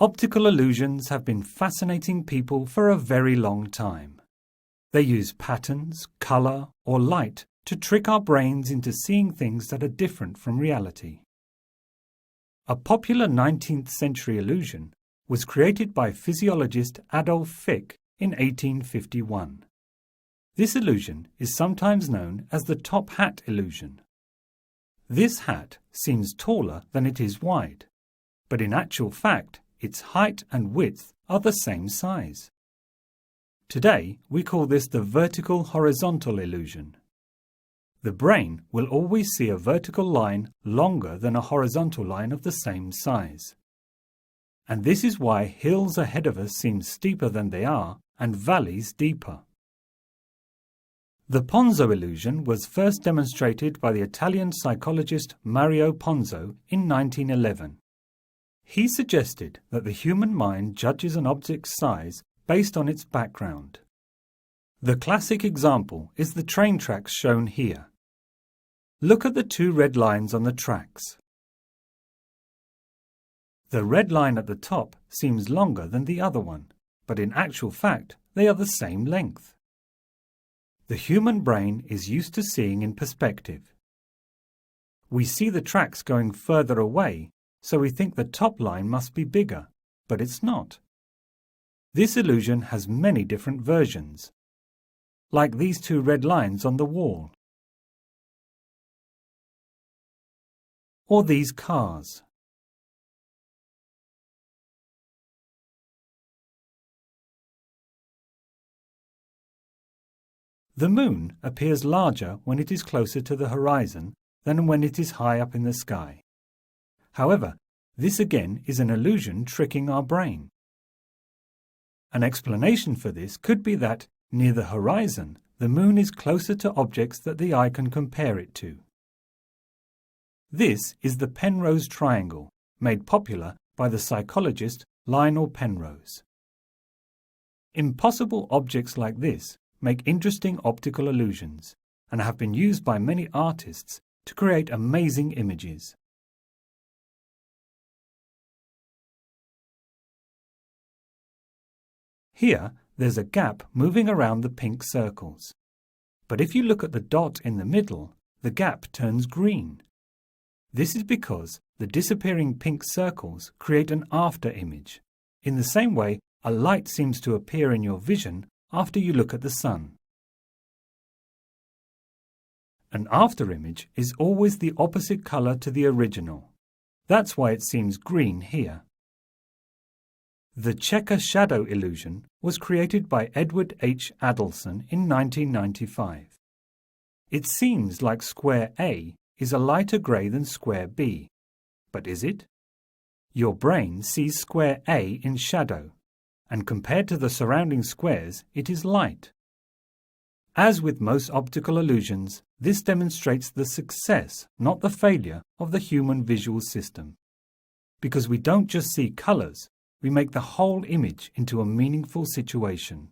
Optical illusions have been fascinating people for a very long time. They use patterns, colour, or light to trick our brains into seeing things that are different from reality. A popular 19th century illusion was created by physiologist Adolf Fick in 1851. This illusion is sometimes known as the top hat illusion. This hat seems taller than it is wide, but in actual fact, its height and width are the same size. Today, we call this the vertical-horizontal illusion. The brain will always see a vertical line longer than a horizontal line of the same size. And this is why hills ahead of us seem steeper than they are and valleys deeper. The Ponzo illusion was first demonstrated by the Italian psychologist Mario Ponzo in 1911. He suggested that the human mind judges an object's size based on its background. The classic example is the train tracks shown here. Look at the two red lines on the tracks. The red line at the top seems longer than the other one, but in actual fact, they are the same length. The human brain is used to seeing in perspective. We see the tracks going further away, so we think the top line must be bigger, but it's not. This illusion has many different versions, like these two red lines on the wall, or these cars. The moon appears larger when it is closer to the horizon than when it is high up in the sky. However, this again is an illusion tricking our brain. An explanation for this could be that, near the horizon, the moon is closer to objects that the eye can compare it to. This is the Penrose triangle, made popular by the psychologist Penrose. Impossible objects like this make interesting optical illusions and have been used by many artists to create amazing images. Here, there's a gap moving around the pink circles. But if you look at the dot in the middle, the gap turns green. This is because the disappearing pink circles create an after image. In the same way, a light seems to appear in your vision after you look at the sun. An after image is always the opposite color to the original. That's why it seems green here. The checker shadow illusion was created by Edward H. Adelson in 1995. It seems like square A is a lighter grey than square B. But is it? Your brain sees square A in shadow, and compared to the surrounding squares, it is light. As with most optical illusions, this demonstrates the success, not the failure, of the human visual system. Because we don't just see colours, we make the whole image into a meaningful situation.